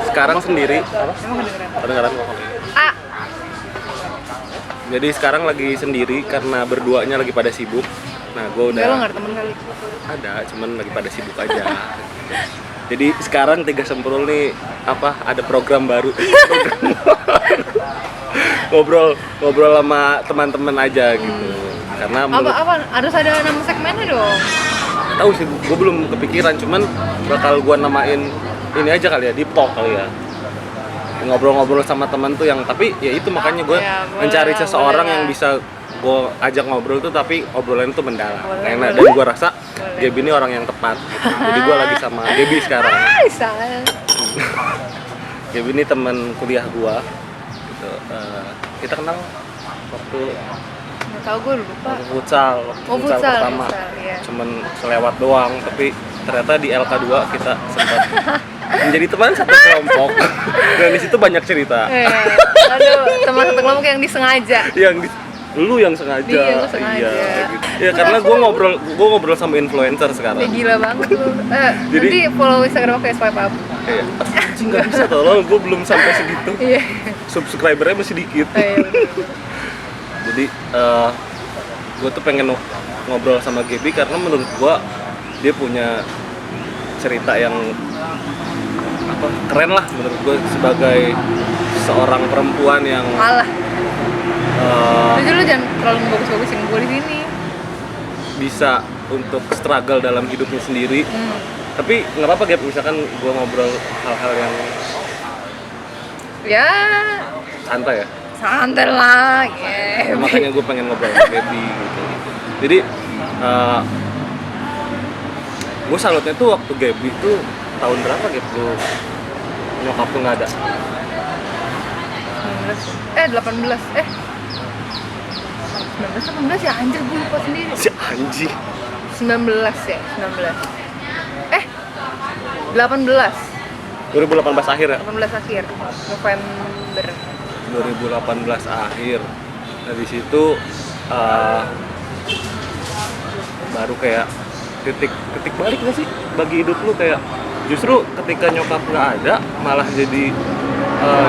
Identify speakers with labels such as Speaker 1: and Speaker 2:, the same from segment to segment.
Speaker 1: sekarang sendiri.
Speaker 2: Emang kedengeran?
Speaker 1: Kedengeran kok.
Speaker 2: Ah,
Speaker 1: Jadi sekarang lagi sendiri karena berduanya lagi pada sibuk. Nah, gue
Speaker 2: enggak, lo
Speaker 1: udah
Speaker 2: nggak ada temen kali.
Speaker 1: ada, cuman lagi pada sibuk aja. Jadi sekarang Tiga Sempurul nih ada program baru. ngobrol sama teman-teman aja gitu. Karena
Speaker 2: Apa? Harus ada nama segmennya dong.
Speaker 1: tahu sih, gue belum kepikiran, cuman bakal gue namain ini aja kali ya, deep talk kali ya. Ngobrol-ngobrol sama teman tuh yang, tapi ya itu makanya gue
Speaker 2: Ya, boleh
Speaker 1: mencari
Speaker 2: lah,
Speaker 1: seseorang
Speaker 2: boleh
Speaker 1: yang
Speaker 2: lah.
Speaker 1: bisa gue ajak ngobrol tuh, tapi obrolan tuh mendalam.
Speaker 2: Boleh,
Speaker 1: Karena
Speaker 2: boleh.
Speaker 1: dan gue rasa
Speaker 2: Boleh.
Speaker 1: Gaby ini orang yang tepat. Gitu. Jadi gue lagi sama Gaby sekarang.
Speaker 2: Salah.
Speaker 1: Gaby ini teman kuliah gue. Gitu. Kita kenal waktu
Speaker 2: Nggak tahu, gue lupa.
Speaker 1: futsal pertama.
Speaker 2: iya.
Speaker 1: Cuman selewat doang, tapi ternyata di LK2 kita sempat menjadi teman satu kelompok. Dan di situ banyak cerita.
Speaker 2: Aduh, teman satu kelompok yang disengaja.
Speaker 1: Lu yang sengaja.
Speaker 2: Iya, gua sengaja.
Speaker 1: Iya, gitu. Ya karena gue ngobrol sama influencer sekarang.
Speaker 2: Gila banget lu.
Speaker 1: Jadi-
Speaker 2: Nanti follow Instagram aku ya, swipe up.
Speaker 1: Iya. Anjing nggak bisa tolong, gue belum sampai segitu.
Speaker 2: Iya.
Speaker 1: Subscribernya masih dikit.
Speaker 2: Iya.
Speaker 1: Jadi gue tuh pengen ngobrol sama Gaby karena menurut gue dia punya cerita yang keren lah menurut gue sebagai seorang perempuan yang
Speaker 2: Malah. Lu jangan terlalu bagus-bagusin gue di sini.
Speaker 1: bisa untuk struggle dalam hidupnya sendiri. Tapi nggak apa-apa Gap, misalkan gue ngobrol hal-hal yang
Speaker 2: Ya,
Speaker 1: santai ya.
Speaker 2: santai lah. Yeah.
Speaker 1: Makanya gue pengen ngobrol sama Gaby gitu. Jadi gue salutnya tuh waktu Gaby tuh tahun berapa Gap lu nyokap lu nggak ada?
Speaker 2: 18 19 ya, anjir gue lupa sendiri.
Speaker 1: Si anjing.
Speaker 2: 19 ya, 19 18
Speaker 1: 2018 akhir ya?
Speaker 2: 18 akhir November.
Speaker 1: 2018 akhir. Dari situ baru kayak titik balik nggak sih bagi hidup lu, kayak justru ketika nyokap nggak ada malah jadi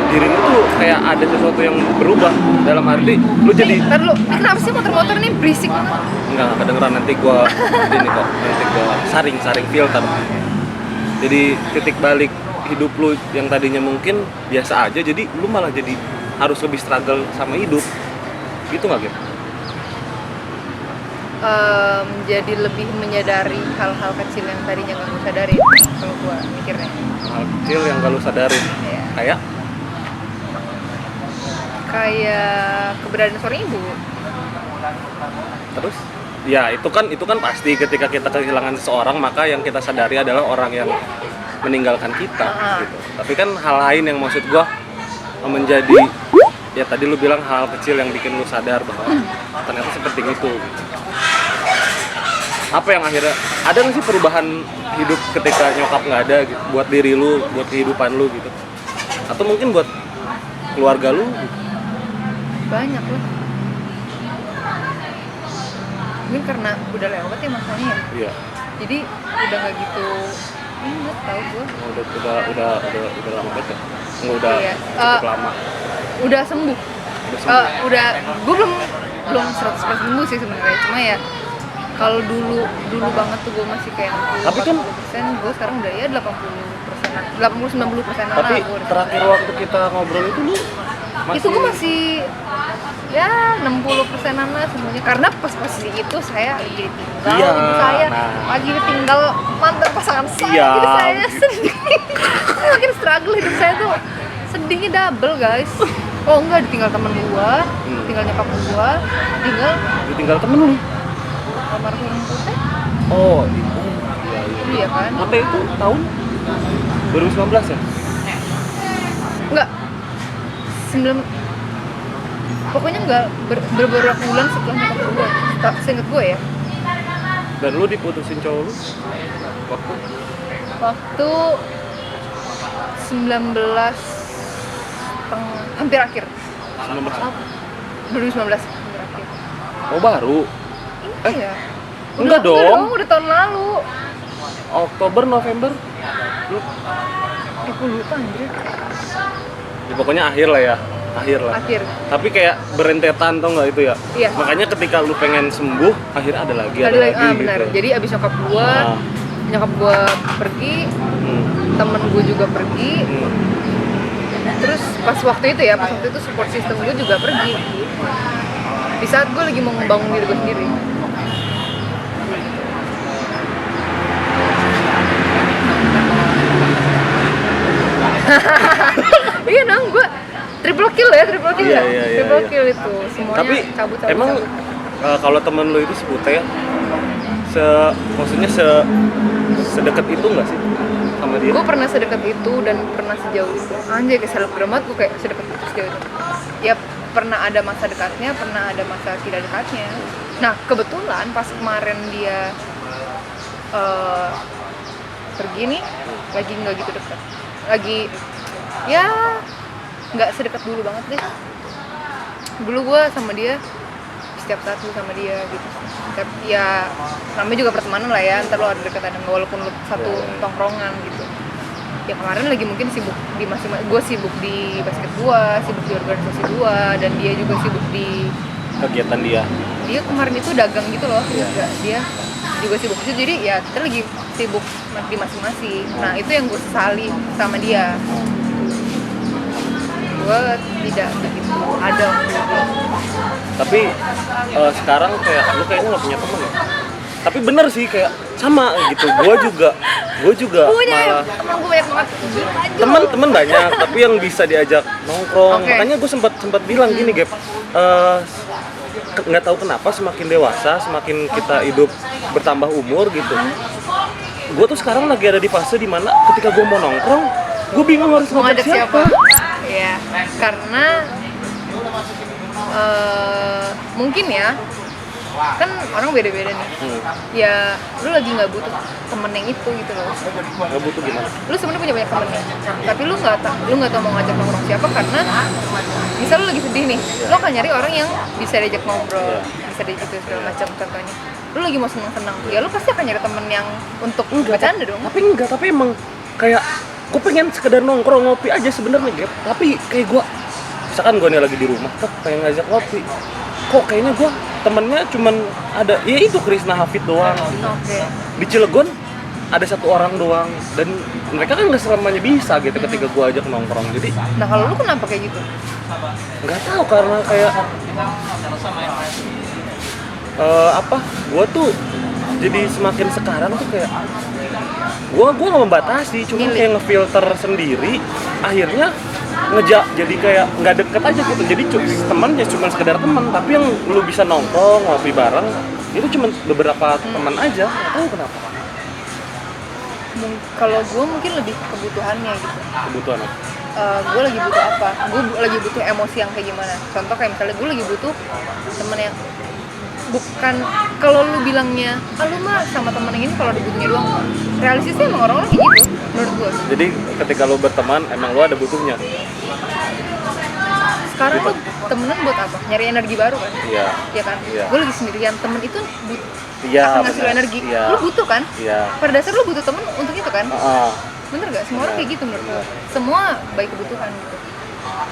Speaker 1: dirimu tuh kayak ada sesuatu yang berubah, dalam arti lu jadi
Speaker 2: Ntar lu, ini kenapa sih motor-motor nih berisik banget?
Speaker 1: nggak kedengeran, nanti gua saring filter. Jadi titik balik hidup lu yang tadinya mungkin biasa aja, jadi lu malah jadi harus lebih struggle sama hidup gitu nggak Gap?
Speaker 2: Jadi lebih menyadari hal-hal kecil yang tadinya nggak gue sadari kalau gue mikirnya.
Speaker 1: Hal kecil yang gak lu sadarin.
Speaker 2: Iya.
Speaker 1: Kayak
Speaker 2: Keberadaan seorang ibu.
Speaker 1: terus ya itu kan pasti ketika kita kehilangan seseorang, maka yang kita sadari adalah orang yang meninggalkan kita gitu. Tapi kan hal lain yang maksud gua menjadi, ya tadi lu bilang hal kecil yang bikin lu sadar bahwa ternyata seperti itu. Apa yang akhirnya ada nggak sih perubahan hidup ketika nyokap nggak ada gitu, buat diri lu, buat kehidupan lu gitu, atau mungkin buat keluarga lu gitu?
Speaker 2: Banyak lah. Mungkin karena udah lewat ya masanya ya.
Speaker 1: Iya.
Speaker 2: Jadi udah nggak gitu. Enggak tahu gue.
Speaker 1: Udah lama banget ya? Udah
Speaker 2: Iya.
Speaker 1: cukup lama.
Speaker 2: Udah sembuh.
Speaker 1: Udah sembuh.
Speaker 2: Gue belum 100% sembuh sih sebenarnya. Cuma ya kalau dulu banget tuh gue masih kayak
Speaker 1: Tapi kan
Speaker 2: 40%, gue sekarang udah ya 80%-an, 80-90%-an
Speaker 1: Tapi
Speaker 2: lah gue.
Speaker 1: terakhir waktu kita ngobrol itu lu
Speaker 2: Itu gue masih ya 60%-an lah semuanya, karena pas posisi itu saya lagi ditinggal,
Speaker 1: Iya,
Speaker 2: ibu saya
Speaker 1: nah.
Speaker 2: lagi ditinggal mantan pasangan saya,
Speaker 1: Iya.
Speaker 2: jadi saya sedih. Makin struggle hidup saya tuh, sedihnya double guys. Oh enggak, ditinggal temen gua, ditinggal nyokap gua,
Speaker 1: ditinggal temen lu?
Speaker 2: almarhum Putih.
Speaker 1: Oh, itu.
Speaker 2: Iya kan?
Speaker 1: Putih itu tahun 2019 ya?
Speaker 2: Enggak. 9, pokoknya enggak beberapa bulan setelah nyokap gua. Seinget gua ya.
Speaker 1: Dan lu diputusin cowok lu
Speaker 2: Waktu 19 hampir akhir. 2019 hampir akhir.
Speaker 1: Oh, baru?
Speaker 2: Iya.
Speaker 1: Enggak dong.
Speaker 2: Udah tahun lalu.
Speaker 1: Oktober, November? Lu
Speaker 2: Aku lupa anjir.
Speaker 1: Ya, pokoknya akhir lah ya.
Speaker 2: Akhir.
Speaker 1: Tapi kayak berentetan tau nggak itu ya?
Speaker 2: Iya.
Speaker 1: Makanya ketika lu pengen sembuh, akhirnya ada lagi
Speaker 2: Benar.
Speaker 1: gitu.
Speaker 2: Jadi abis nyokap gua pergi, temen gua juga pergi. Terus pas waktu itu support system gue juga pergi. Di saat gue lagi mau membangun diri gue sendiri. Iya dong, gue triple kill ya. Triple kill itu semuanya.
Speaker 1: Tapi
Speaker 2: cabut.
Speaker 1: emang kalau temen lu itu sebutnya ya, maksudnya sedekat itu nggak sih sama dia?
Speaker 2: Gue pernah sedekat itu dan pernah sejauh itu. Anjay, kayak selebgram banget gue, kayak sedekat itu sejauh itu. Ya pernah ada masa dekatnya, pernah ada masa tidak dekatnya. Nah kebetulan pas kemarin dia pergi nih, lagi nggak gitu dekat, lagi ya nggak sedekat dulu banget deh. Dulu gue sama dia setiap saat gue sama dia gitu. Ya namanya juga pertemanan lah ya, ntar lo ada dekat ada nggak, walaupun lo satu tongkrongan gitu. Ya kemarin lagi mungkin sibuk di gue sibuk di basket gue, sibuk di organisasi gue, dan dia juga sibuk di
Speaker 1: kegiatan dia.
Speaker 2: Dia kemarin itu dagang gitu loh, dia juga sibuk itu, jadi ya kita lagi sibuk di masing-masing. Nah itu yang gue sesali sama dia. Gue tidak begitu ada.
Speaker 1: Tapi sekarang kayak lu kayaknya nggak punya temen ya. Tapi bener sih kayak sama gitu. Gue juga malah
Speaker 2: temen gue banyak banget.
Speaker 1: temen banyak, tapi yang bisa diajak nongkrong.
Speaker 2: Okay.
Speaker 1: Makanya gue sempat bilang gini, Gap. Nggak tahu kenapa semakin dewasa, semakin kita hidup bertambah umur gitu. Gue tuh sekarang lagi ada di fase dimana ketika gue mau nongkrong, gue bingung harus ngajak siapa.
Speaker 2: Ya, karena mungkin ya, kan orang beda-beda nih. Ya, lu lagi nggak butuh temen yang itu gitu loh.
Speaker 1: Nggak butuh gimana?
Speaker 2: Lu sebenarnya punya banyak temen nih, tapi lu nggak tahu mau ngajak nongkrong siapa, karena misal lu lagi sedih nih, lu akan nyari orang yang bisa diajak ngobrol, bisa diajak gitu segala macam. Contohnya, lu lagi mau seneng-seneng, ya lu pasti akan nyari temen yang untuk bercanda dong.
Speaker 1: Tapi emang kayak gue pengen sekedar nongkrong ngopi aja sebenarnya, Gap. Tapi kayak gue, misalkan gue nih lagi di rumah, pengen ngajak ngopi, kok kayaknya gue temennya cuman ada, ya itu Krisna Hafid doang.
Speaker 2: Oke.
Speaker 1: Di Cilegon ada satu orang doang, dan mereka kan nggak selamanya bisa gitu ketika gue ajak nongkrong. Jadi
Speaker 2: Nah kalau lu kenapa kayak gitu?
Speaker 1: nggak tahu, karena kayak gue tuh jadi semakin sekarang tuh kayak gue nggak membatasi, cuma kayak ngefilter sendiri, akhirnya jadi kayak nggak deket aja gitu. Jadi teman ya cuma sekedar teman, tapi yang lu bisa nongkrong ngopi bareng itu cuma beberapa teman aja. Nggak tahu kenapa.
Speaker 2: Kalau gue mungkin lebih kebutuhannya gitu.
Speaker 1: Kebutuhan apa?
Speaker 2: Gue lagi butuh apa? Gue lagi butuh emosi yang kayak gimana? Contoh kayak misalnya gue lagi butuh temen yang bukan, kalau lu bilangnya lu mah sama temen yang ini kalau ada butuhnya doang. Realistisnya emang orang-orang kayak gitu menurut gue.
Speaker 1: Jadi ketika lu berteman emang lu ada butuhnya.
Speaker 2: Sekarang tuh temenan buat apa? Nyari energi baru kan?
Speaker 1: Iya.
Speaker 2: Iya kan?
Speaker 1: Iya.
Speaker 2: Gue lagi sendirian, temen itu
Speaker 1: Iya,
Speaker 2: akan ngasih lu
Speaker 1: benar.
Speaker 2: energi.
Speaker 1: Iya.
Speaker 2: Lu butuh kan?
Speaker 1: Iya.
Speaker 2: Pada dasar lu butuh temen untuk itu kan? Bener gak? Semua orang
Speaker 1: Iya.
Speaker 2: kayak gitu menurut gue. Semua baik kebutuhan gitu.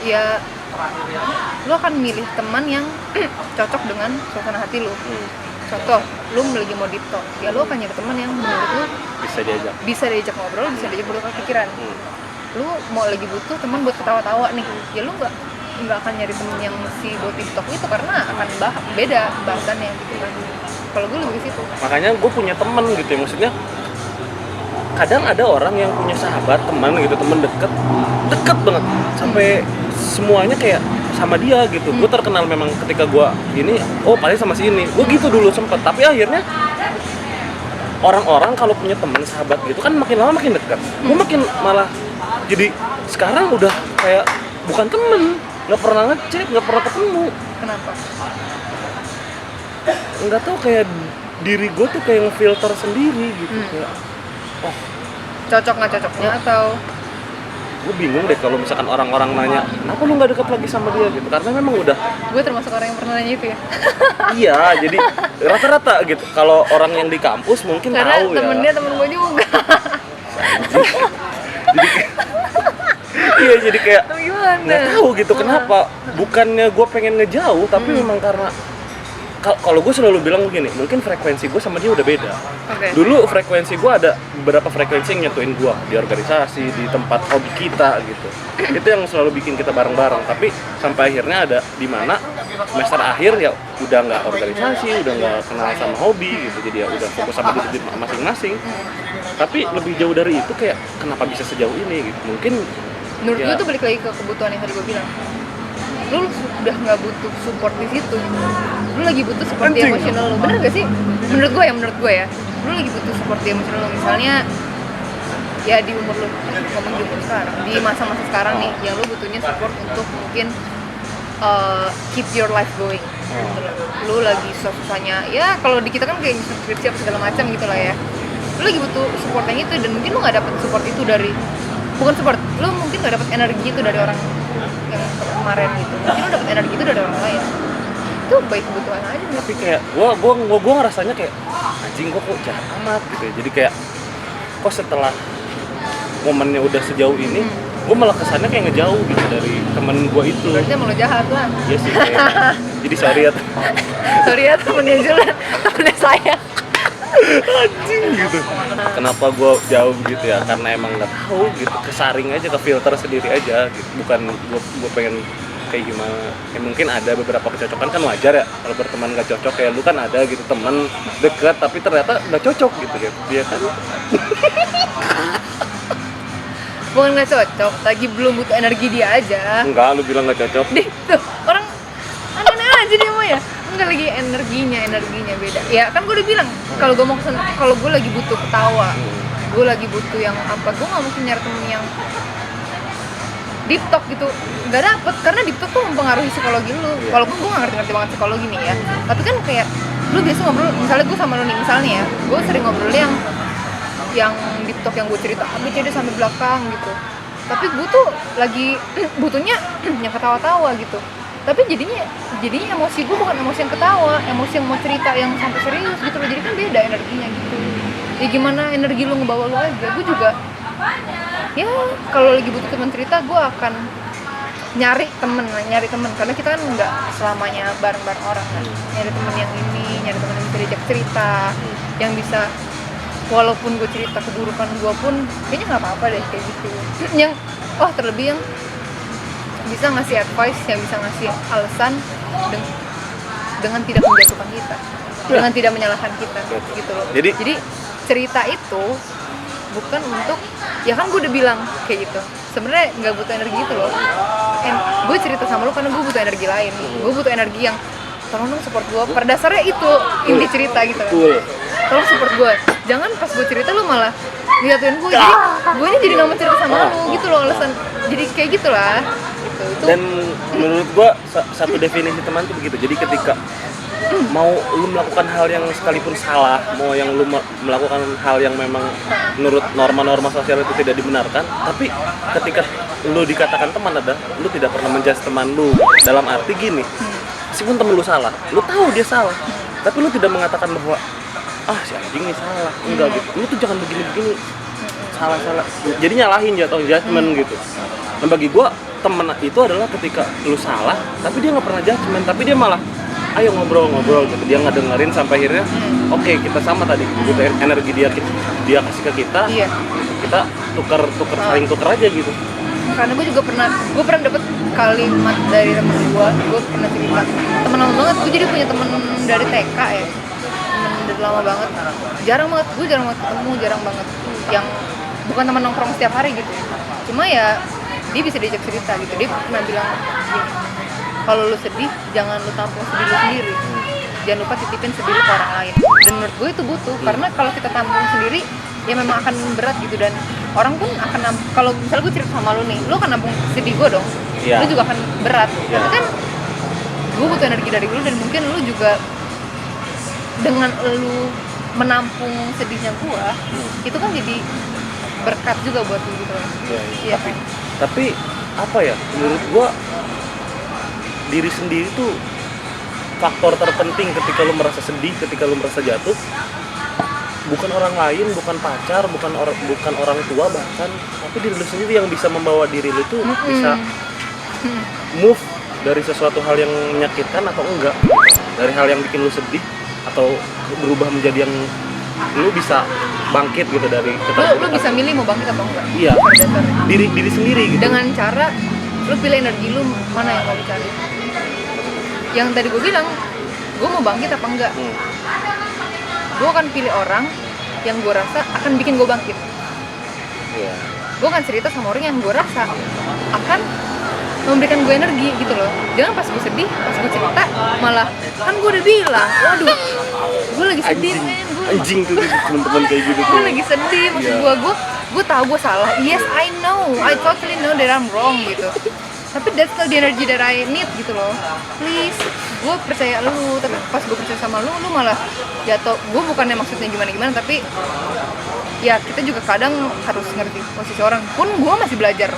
Speaker 2: Ya, lu akan milih teman yang cocok dengan suasana hati lu. Contoh, lu lagi mau deep talk, ya lu akan nyari teman yang menurut lu bisa diajak ngobrol, bisa diajak bertukar pikiran. Lu mau lagi butuh teman buat ketawa-tawa nih, ya lu nggak akan nyari temen yang mesti buat TikTok itu, karena akan beda bahasannya gitu kan. Kalau gue lebih ke situ.
Speaker 1: Makanya gue punya temen gitu ya, maksudnya kadang ada orang yang punya sahabat, teman gitu, temen deket banget sampai semuanya kayak sama dia gitu. Gue terkenal memang ketika gue ini, paling sama si ini. Gue gitu dulu sempet, tapi akhirnya orang-orang kalau punya teman sahabat gitu kan makin lama makin dekat. Gue makin malah jadi sekarang udah kayak bukan temen, nggak pernah ngechat, nggak pernah ketemu.
Speaker 2: Kenapa?
Speaker 1: Nggak tahu, kayak diri gue tuh kayak ngefilter sendiri gitu. Kayak,
Speaker 2: cocok nggak cocoknya atau
Speaker 1: gue bingung deh kalau misalkan orang-orang nanya kenapa lu nggak dekat lagi sama dia gitu, karena memang udah
Speaker 2: gue termasuk orang yang pernah nanya itu ya.
Speaker 1: iya, jadi rata-rata gitu kalau orang yang di kampus mungkin
Speaker 2: karena
Speaker 1: tahu ya,
Speaker 2: temen dia temen gue juga.
Speaker 1: jadi kayak
Speaker 2: Gimana?
Speaker 1: nggak tahu gitu kenapa. Bukannya gue pengen ngejauh, tapi memang karena kalau gue selalu bilang begini, mungkin frekuensi gue sama dia udah beda.
Speaker 2: Oke.
Speaker 1: Dulu frekuensi gue ada beberapa frekuensi yang nyatuin gue di organisasi, di tempat hobi kita gitu. Itu yang selalu bikin kita bareng-bareng. Tapi sampai akhirnya ada di mana semester akhir ya udah nggak organisasi, udah nggak kenal sama hobi gitu. Jadi ya udah fokus sama diri masing-masing. Tapi lebih jauh dari itu kayak kenapa bisa sejauh ini gitu. Mungkin
Speaker 2: Menurut
Speaker 1: ya,
Speaker 2: gue tuh balik lagi ke kebutuhan yang tadi gue bilang. Lu udah nggak butuh support di situ. Lu lagi butuh support di emosional lu. Bener gak sih? Menurut gue ya. Lu lagi butuh support di emosional lu. Misalnya ya di umur lu, ngomong di umur sekarang, di masa-masa sekarang nih, yang lu butuhnya support untuk mungkin keep your life going. Gitu loh. Lu lagi susah-susahnya, ya kalau di kita kan kayak skripsi apa segala macam gitu lah ya. Lu lagi butuh support yang itu, dan mungkin lu nggak dapet support itu dari, bukan support, lu mungkin nggak dapet energi itu dari orang yang kemarin gitu. Mungkin lu dapet energi itu dari orang lain. Itu baik kebutuhan aja.
Speaker 1: tapi kayak gua ngerasanya kayak anjing gua kok jahat amat gitu ya. Jadi kayak kok setelah momennya udah sejauh ini, gue malah kesannya kayak ngejauh gitu dari temen gue itu.
Speaker 2: Berarti emang lu jahat lah.
Speaker 1: Iya sih kayak. Jadi sorry ya.
Speaker 2: Sorry ya temennya Julen, temennya saya.
Speaker 1: Anjing gitu. Kenapa gue jauh gitu ya? Karena emang nggak tahu gitu. Kesaring aja, ke filter sendiri aja gitu. Bukan gue pengen kayak gimana. Ya mungkin ada beberapa kecocokan kan wajar ya. Kalau berteman nggak cocok kayak lu kan ada gitu teman dekat tapi ternyata nggak cocok gitu kan. Dia kan.
Speaker 2: Bukan nggak cocok, lagi belum butuh energi dia aja.
Speaker 1: Enggak, lu bilang nggak cocok.
Speaker 2: Deh, tuh orang aneh-aneh aja dia mah ya. Enggak, lagi energinya beda. Ya kan gue udah bilang, kalau gue mau kalau gue lagi butuh ketawa, gue lagi butuh yang apa, gue nggak mungkin nyari temen yang deep talk gitu, nggak dapet, karena deep talk tuh mempengaruhi psikologi lu. Walaupun gue nggak ngerti banget psikologi nih ya, tapi kan kayak lu biasa ngobrol, misalnya gue sama lu nih misalnya ya, gue sering ngobrol yang deep talk, yang gue cerita ABCD sampai belakang gitu, tapi gue tuh lagi butuhnya yang ketawa-tawa gitu. Tapi jadinya emosi gue bukan emosi yang ketawa, emosi yang mau cerita yang sampai serius gitu loh. Jadi kan beda energinya gitu. Ya gimana energi lu ngebawa lu aja. Gue juga ya kalau lagi butuh teman cerita, gue akan nyari temen karena kita kan nggak selamanya bareng-bareng orang kan. Nyari temen yang ini, nyari temen yang bisa diajak cerita, yang bisa walaupun gue cerita keburukan gue pun kayaknya nggak apa-apa deh kayak gitu. Yang terlebih yang bisa ngasih advice, yang bisa ngasih alasan dengan tidak menjatuhkan kita, dengan tidak menyalahkan kita gitu loh. Jadi cerita itu bukan untuk, ya kan gue udah bilang kayak gitu, sebenarnya nggak butuh energi itu loh. Gue cerita sama lu karena gue butuh energi lain, gue butuh energi yang tolong dong support gue. Pada dasarnya itu inti cerita gitu loh. Tolong support gue, jangan pas gue cerita lu malah ngeliatin gue, jadi gue jadi nggak mau cerita sama lu gitu loh, alasan jadi kayak gitulah gitu.
Speaker 1: Dan menurut gua satu definisi teman tuh begitu. Jadi ketika mau lu melakukan hal yang sekalipun salah, mau yang lu melakukan hal yang memang menurut norma-norma sosial itu tidak dibenarkan, tapi ketika lu dikatakan teman ada, lu tidak pernah menjudge teman lu. Dalam arti gini, meskipun temen lu salah, lu tahu dia salah, tapi lu tidak mengatakan bahwa si anjing ini salah, enggak gitu. Lu tuh jangan begini-begini, salah. Jadi nyalahin, jatuh judgement gitu. Nah bagi gua temen itu adalah ketika lu salah, tapi dia nggak pernah judgement, tapi dia malah ayo ngobrol gitu. Dia ngedengerin sampai akhirnya oke, kita sama tadi butuh energi dia kasih ke kita, kita tuker saling tuker aja gitu.
Speaker 2: Karena gue pernah dapet kalimat dari temen gue pernah cerita, temen lama banget, gue jadi punya temen dari TK ya, temen dari lama banget, jarang banget ketemu, jarang banget yang bukan teman nongkrong setiap hari gitu, cuma ya dia bisa diajak cerita gitu. Dia pernah bilang gini, kalau lu sedih jangan lu tampung sedih lu sendiri, jangan lupa titipin sedih lu ke orang lain. Dan menurut gue itu butuh, karena kalau kita tampung sendiri ya memang akan berat gitu, dan orang pun akan kalau misalnya gue cerita sama lu nih, lu akan nampung sedih gue dong, lu juga akan berat. Tapi kan gue butuh energi dari lu, dan mungkin lu juga dengan lu menampung sedihnya gue, itu kan jadi berkat juga buat lu gitu. Iya.
Speaker 1: Tapi apa ya, menurut gua diri sendiri tuh faktor terpenting ketika lu merasa sedih, ketika lu merasa jatuh. bukan orang lain, bukan pacar, bukan orang tua bahkan, tapi diri lu sendiri yang bisa membawa diri lu tuh bisa move dari sesuatu hal yang menyakitkan atau enggak, dari hal yang bikin lu sedih atau berubah menjadi yang lu bisa bangkit gitu dari
Speaker 2: lu bisa milih mau bangkit apa enggak.
Speaker 1: Iya,
Speaker 2: Pada dasarnya
Speaker 1: diri sendiri gitu.
Speaker 2: dengan cara lu pilih energi lu mana yang mau lu cari. Yang tadi gue bilang, gue mau bangkit apa enggak, gue akan pilih orang yang gue rasa akan bikin gue bangkit.
Speaker 1: Iya.
Speaker 2: Gue akan cerita sama orang yang gue rasa akan memberikan gue energi gitu loh. Jangan pas gue sedih, pas gue cerita malah kan gue udah bilang, waduh gue lagi sedih men,
Speaker 1: Anjing tuh teman-teman kayak gitu tuh.
Speaker 2: gue lagi sedih, maksud
Speaker 1: Iya.
Speaker 2: gue tahu gue salah. Yes, I totally know that I'm wrong gitu. Tapi that's not the energy that I need gitu loh. Please, gue percaya lu, tapi pas gue percaya sama lu malah jatuh. Gue bukannya maksudnya gimana-gimana, tapi ya kita juga kadang harus ngerti posisi orang. Pun gue masih belajar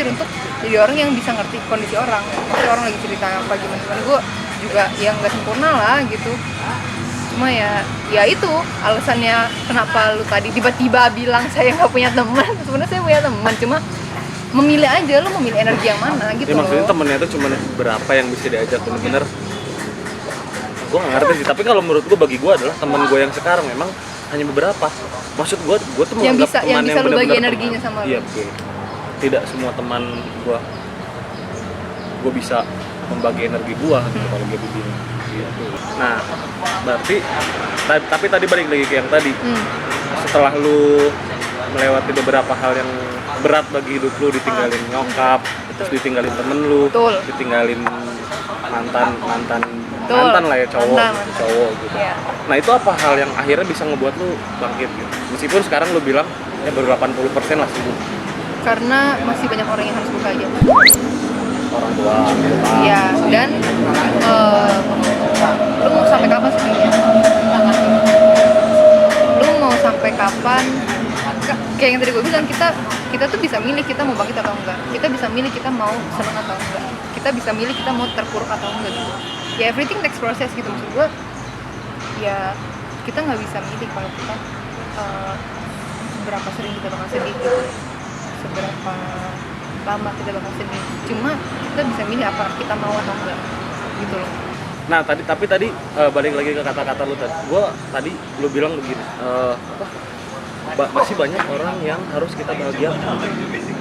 Speaker 2: untuk jadi orang yang bisa ngerti kondisi orang. Maksudnya orang lagi cerita apa gimana, gue juga yang nggak sempurna lah gitu. Cuma ya itu alasannya kenapa lu tadi tiba-tiba bilang saya nggak punya teman. Sebenarnya saya punya teman, cuma memilih aja lu memilih energi yang mana gitu
Speaker 1: Ya, maksudnya
Speaker 2: loh.
Speaker 1: temennya tuh cuma berapa yang bisa diajak bener-bener. Gue nggak ngerti sih, tapi kalau menurut gue, bagi gue adalah teman gue yang sekarang memang hanya beberapa. Maksud gue tuh
Speaker 2: Yang
Speaker 1: menganggap
Speaker 2: bisa- yang
Speaker 1: teman
Speaker 2: bisa lu bagi
Speaker 1: benar-benar
Speaker 2: energinya
Speaker 1: teman.
Speaker 2: sama lu.
Speaker 1: Iya, betul. Tidak semua teman gue bisa membagi energi gue gitu kalau gue begini gitu. Nah, berarti tapi tadi balik lagi ke yang tadi. Setelah lu melewati beberapa hal yang berat bagi hidup lu, ditinggalin nyokap, terus ditinggalin temen lu,
Speaker 2: Betul.
Speaker 1: ditinggalin mantan
Speaker 2: Betul.
Speaker 1: lah ya, cowok
Speaker 2: Mantan.
Speaker 1: gitu.
Speaker 2: Iya.
Speaker 1: Nah, itu apa hal yang akhirnya bisa ngebuat lu bangkit gitu? Meskipun sekarang lu bilang ya baru 80% lah sembuh.
Speaker 2: Karena masih banyak orang yang harus bekerja.
Speaker 1: Orang tua, bokap.
Speaker 2: Iya, dan lu mau sampai kapan sebenarnya? Lu mau sampai kapan? Kayak yang tadi gue bilang, kita tuh bisa milih kita mau bangkit atau enggak. Kita bisa milih kita mau senang atau enggak. Kita bisa milih kita mau terpuruk atau enggak gitu. Ya everything next process gitu, maksud gue. Ya kita nggak bisa milih kalau kita seberapa sering kita bakal sedih gitu, seberapa lama kita bakal sedih. Cuma kita bisa milih apa kita mau atau enggak gitu loh.
Speaker 1: Nah, tapi tadi balik lagi ke kata-kata lu tadi. Lu bilang begini, masih banyak orang yang harus kita bahagiakan.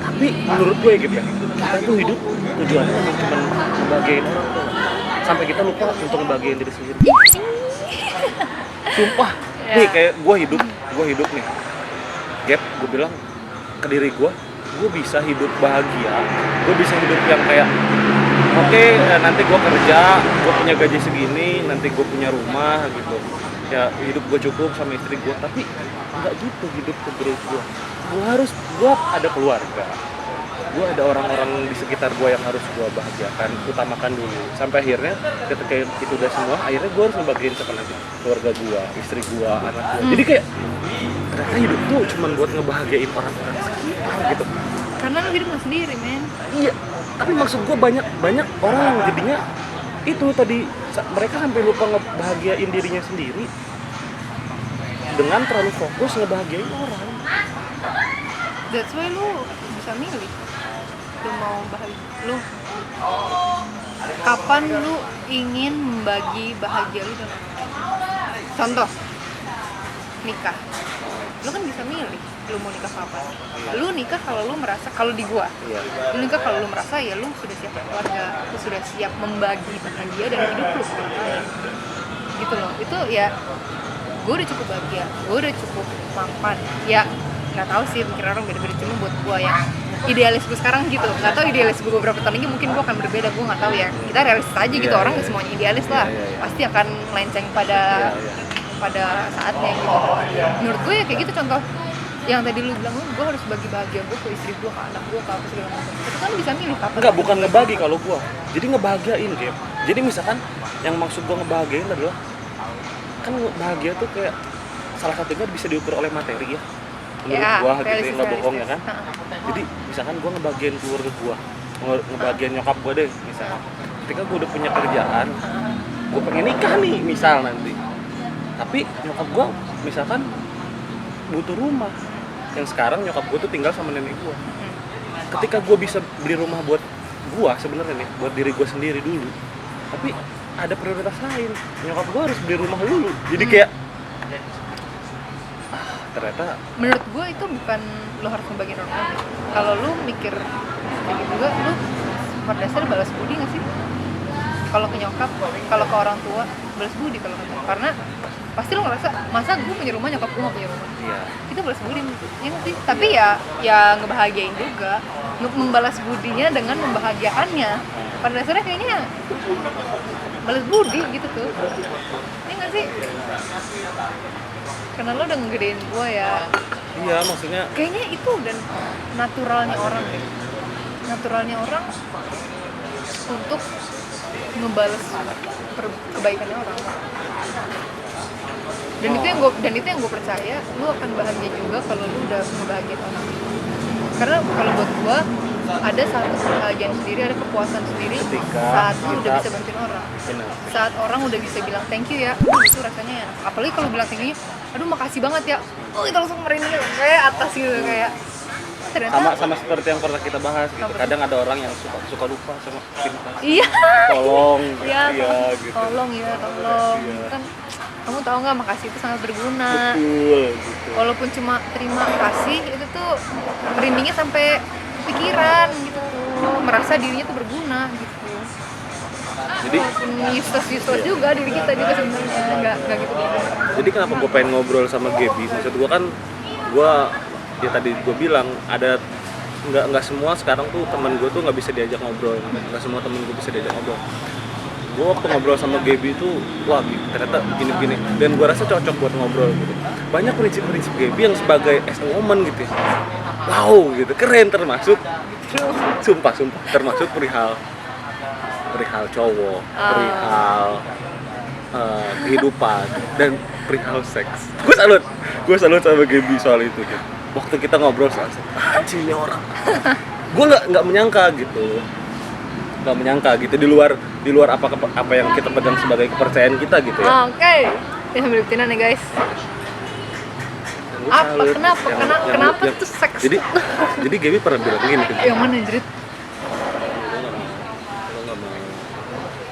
Speaker 1: Tapi menurut gue gitu ya, kita tuh hidup tujuannya cuma ngebahagiain orang tuh. Sampai kita lupa untuk ngebahagiain diri sendiri. Sumpah,
Speaker 2: Ya.
Speaker 1: nih kayak gue hidup nih. Gap, gue bilang ke diri gue bisa hidup bahagia, gue bisa hidup yang kayak oke, nanti gue kerja, gue punya gaji segini, nanti gue punya rumah gitu. Ya hidup gue cukup sama istri gue, tapi nggak gitu hidup menurut gue. Gue ada keluarga, gue ada orang-orang di sekitar gue yang harus gue bahagiakan, utamakan dulu. Sampai akhirnya ketika itu udah semua, akhirnya gue harus ngebagiin siapa nanti, keluarga gue, istri gue, anak gue. Jadi kayak ternyata hidup tuh cuma buat ngebahagiain orang-orang sekitar gitu.
Speaker 2: Karena lu hidup nggak sendiri, men.
Speaker 1: Iya, tapi maksud gue banyak orang yang jadinya itu tadi, mereka sampai lupa ngebahagiain dirinya sendiri dengan terlalu fokus ngebahagiain orang.
Speaker 2: That's why lu bisa milih. Lu mau bahagia, lu kapan lu ingin membagi bahagia lu dengan orang. Contoh, nikah. Lu kan bisa milih lu mau nikah kapan. Lu nikah kalau lu merasa, kalau di gua,
Speaker 1: Iya.
Speaker 2: lu nikah kalau lu merasa ya lu sudah siap keluarga, lu sudah siap membagi bahagia dan hidup lu. Gitu loh. Itu ya gue udah cukup bahagia, gue udah cukup mapan. Ya nggak tahu sih, mungkin orang beda-beda, cuma buat gue yang idealis gue sekarang gitu, nggak tahu idealis gue beberapa tahun lagi mungkin gue akan berbeda, gue nggak tahu ya. Kita realistis aja gitu, orang nggak semuanya idealis lah, pasti akan melenceng pada saatnya gitu. Menurut gue ya kayak gitu. Contoh yang tadi lu bilang, gue harus bagi bahagia gue ke istri gue, ke anak gue, ke apa segala macam. Itu kan bisa milih kapan.
Speaker 1: Enggak, bukan ngebagi kalau gua. Jadi ngebahagiain, Gap. Jadi misalkan yang maksud gua ngebahagiain adalah, kan bahagia tuh kayak salah satunya bisa diukur oleh materi ya. Menurut
Speaker 2: Ya,
Speaker 1: gua gitu ya,
Speaker 2: realistis,
Speaker 1: nggak bohong ya kan.
Speaker 2: realistis.
Speaker 1: Jadi misalkan gua ngebahagiain keluarga gua, ngebahagiain nyokap gua deh misalkan. Ketika gua udah punya kerjaan, gua pengen nikah nih misal nanti. Tapi nyokap gua misalkan butuh rumah. Yang sekarang nyokap gue tuh tinggal sama nenek gue. Ketika gue bisa beli rumah buat gue sebenarnya nih, buat diri gue sendiri dulu, tapi ada prioritas lain. Nyokap gue harus beli rumah dulu. Jadi kayak ternyata
Speaker 2: menurut gue itu bukan lo harus ngebagiin orang lain. Kalau lo mikir kayak gitu juga, lo pada dasar balas budi nggak sih? Kalau ke nyokap, kalau ke orang tua balas budi kalau kata lo. Karena pasti lo ngerasa masa gue punya rumah nyokap gue nggak punya rumah.
Speaker 1: iya.
Speaker 2: Itu balas budi ya nggak sih? Tapi ya ngebahagiain juga, membalas budinya dengan membahagiakannya. Pada dasarnya kayaknya balas budi gitu tuh. Ini nggak sih? Karena lo udah ngegedein gue ya.
Speaker 1: Iya, maksudnya
Speaker 2: Kayaknya itu udah naturalnya orang deh. Naturalnya orang untuk ngebales kebaikannya orang. Dan itu yang gue percaya, lo akan bahagia juga kalau lo udah ngebahagiain orang. Karena kalau buat gue ada satu kebahagiaan sendiri, ada kepuasan sendiri
Speaker 1: Ketika
Speaker 2: saat lo udah
Speaker 1: kita-
Speaker 2: bisa bantuin orang.
Speaker 1: benar.
Speaker 2: Saat orang udah bisa bilang thank you ya, itu rasanya enak. Apalagi kalau bilang thank you, aduh makasih banget ya, itu langsung merinding kayak atas gitu, kayak ternyata
Speaker 1: Sama seperti yang pernah kita bahas gitu. Kadang ada orang yang suka lupa sama terima kasih.
Speaker 2: iya
Speaker 1: Tolong,
Speaker 2: iya
Speaker 1: gitu.
Speaker 2: tolong ya tolong.
Speaker 1: Iya.
Speaker 2: Kan kamu tahu nggak, makasih itu sangat berguna.
Speaker 1: Betul gitu.
Speaker 2: Walaupun cuma terima kasih, itu tuh merindingnya sampai pikiran gitu tuh, merasa dirinya tuh berguna gitu.
Speaker 1: Jadi
Speaker 2: Walaupun useless juga diri kita juga sebenarnya nggak gitu.
Speaker 1: jadi kenapa gue pengen ngobrol sama Gaby? Maksud gue kan gue ya tadi gue bilang ada nggak semua sekarang tuh teman gue tuh nggak bisa diajak ngobrol, nggak semua temen gue bisa diajak ngobrol. Gue waktu ngobrol sama Gaby tuh wah ternyata begini-begini, dan gue rasa cocok buat ngobrol gitu. Banyak prinsip-prinsip Gaby yang sebagai as a woman gitu ya, wow gitu, keren, termasuk sumpah termasuk perihal cowok, perihal kehidupan dan perihal seks. Gue salut sama Gaby soal itu gitu. Waktu kita ngobrol soal seks, anjing ini orang. Gue nggak menyangka gitu di luar apa yang kita pegang sebagai kepercayaan kita gitu ya.
Speaker 2: Oke. Ini sambil buktinan nih guys.
Speaker 1: Gua
Speaker 2: Apa?
Speaker 1: salut.
Speaker 2: Kenapa? Kenapa tuh seks?
Speaker 1: Jadi Gaby pernah bilang gini ke gue.
Speaker 2: Yang mana anjrit?
Speaker 1: Lo nggak mau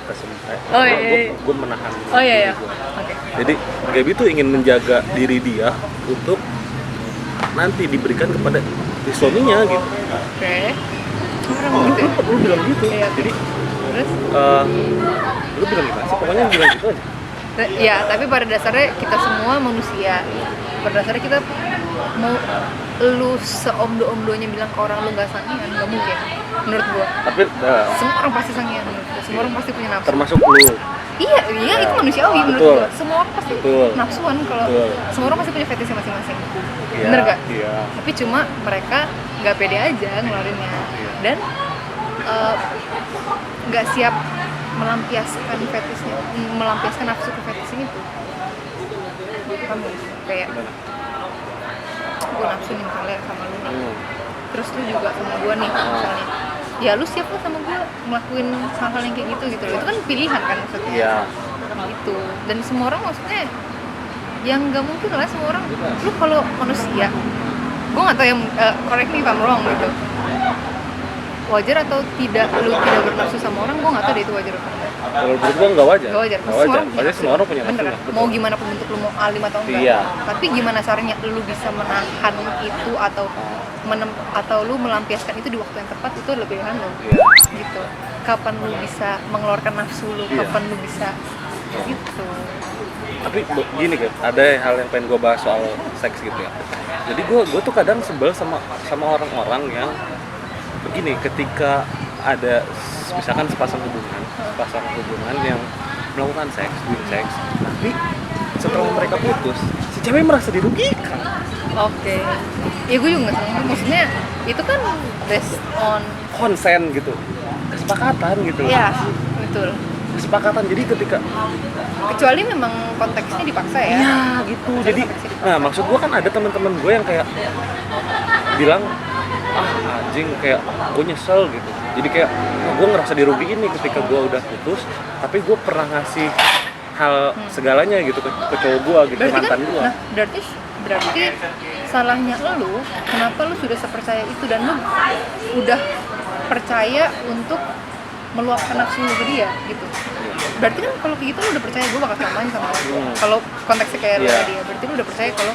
Speaker 1: kesempat.
Speaker 2: Oh, iya.
Speaker 1: Gue menahan.
Speaker 2: Oh iya ya.
Speaker 1: diri gua.
Speaker 2: Oke.
Speaker 1: Jadi Gaby tuh ingin menjaga diri dia untuk nanti diberikan kepada suaminya gitu.
Speaker 2: Oke. Orang gitu ya?
Speaker 1: Lu bilang gitu.
Speaker 2: Iya.
Speaker 1: Jadi
Speaker 2: Terus?
Speaker 1: lu bilang gimana sih? Pokoknya lu bilang gitu aja.
Speaker 2: Ya, tapi pada dasarnya kita semua manusia. Pada dasarnya kita mau lu seomdo-omdonya bilang ke orang lu gak sangian, gak mungkin menurut gua.
Speaker 1: Tapi
Speaker 2: Semua orang pasti sangian menurut gua. Semua orang pasti punya nafsu.
Speaker 1: termasuk lu.
Speaker 2: Iya, itu manusiawi menurut
Speaker 1: Betul.
Speaker 2: gua. Semua orang pasti
Speaker 1: Betul.
Speaker 2: nafsuan kalau
Speaker 1: Betul.
Speaker 2: semua orang pasti punya fetishnya masing-masing.
Speaker 1: Iya,
Speaker 2: Bener gak?
Speaker 1: Iya.
Speaker 2: Tapi cuma mereka nggak pede aja ngeluarinnya dan nggak siap melampiaskan fetishnya, melampiaskan nafsu ke fetishnya itu. Kamu kayak
Speaker 1: Gimana?
Speaker 2: gue nafsu nih misalnya sama lu nih,
Speaker 1: Hmm.
Speaker 2: terus lu juga sama gue nih misalnya, ya lu siap lah sama gue ngelakuin hal-hal yang kayak gitu loh. Itu kan pilihan kan maksudnya.
Speaker 1: Iya.
Speaker 2: Gitu. Dan semua orang maksudnya yang nggak mungkin lah, semua orang lu kalau manusia, gue nggak tahu yang correct me if I'm wrong gitu, wajar atau tidak lu tidak bernafsu sama orang, gue nggak tahu deh itu wajar atau enggak.
Speaker 1: Kalau menurut gua nggak wajar.
Speaker 2: Gak wajar,
Speaker 1: Nggak wajar. Pasti semua orang punya
Speaker 2: bener
Speaker 1: nafsu.
Speaker 2: kan? Mau gimana pun bentuk lu mau alim atau enggak,
Speaker 1: Iya.
Speaker 2: tapi gimana caranya lu bisa menahan itu atau atau lu melampiaskan itu di waktu yang tepat, itu lebih pilihan lu.
Speaker 1: Iya.
Speaker 2: Gitu. Kapan lu bisa mengeluarkan nafsu lu,
Speaker 1: Iya.
Speaker 2: kapan lu bisa gitu.
Speaker 1: Tapi gini kan, ada hal yang pengen gue bahas soal seks gitu ya. Jadi gue tuh kadang sebel sama orang-orang yang begini, ketika ada misalkan sepasang hubungan yang melakukan seks, tapi setelah mereka putus, si cewek merasa dirugikan.
Speaker 2: Oke. Ya gue juga nggak seneng. Maksudnya itu kan based on
Speaker 1: Konsen gitu, kesepakatan gitu.
Speaker 2: ya betul.
Speaker 1: Kesepakatan, jadi ketika
Speaker 2: Kecuali memang konteksnya dipaksa ya.
Speaker 1: iya gitu, jadi nah maksud gue kan ada teman-teman gue yang kayak bilang anjing kayak gue nyesel gitu, jadi kayak gue ngerasa dirugiin nih ketika gue udah putus, tapi gue pernah ngasih hal segalanya gitu ke cowok gue gitu,
Speaker 2: Berarti
Speaker 1: mantan
Speaker 2: kan,
Speaker 1: gue.
Speaker 2: nah berarti berarti salahnya lu kenapa lu sudah sepercaya itu dan lu udah percaya untuk meluapkan nafsu lu ke dia gitu. Berarti kan kalau kayak gitu lu udah percaya gue bakal selamain sama lu. Kalau konteksnya kayak lu ke dia, berarti lu udah percaya kalau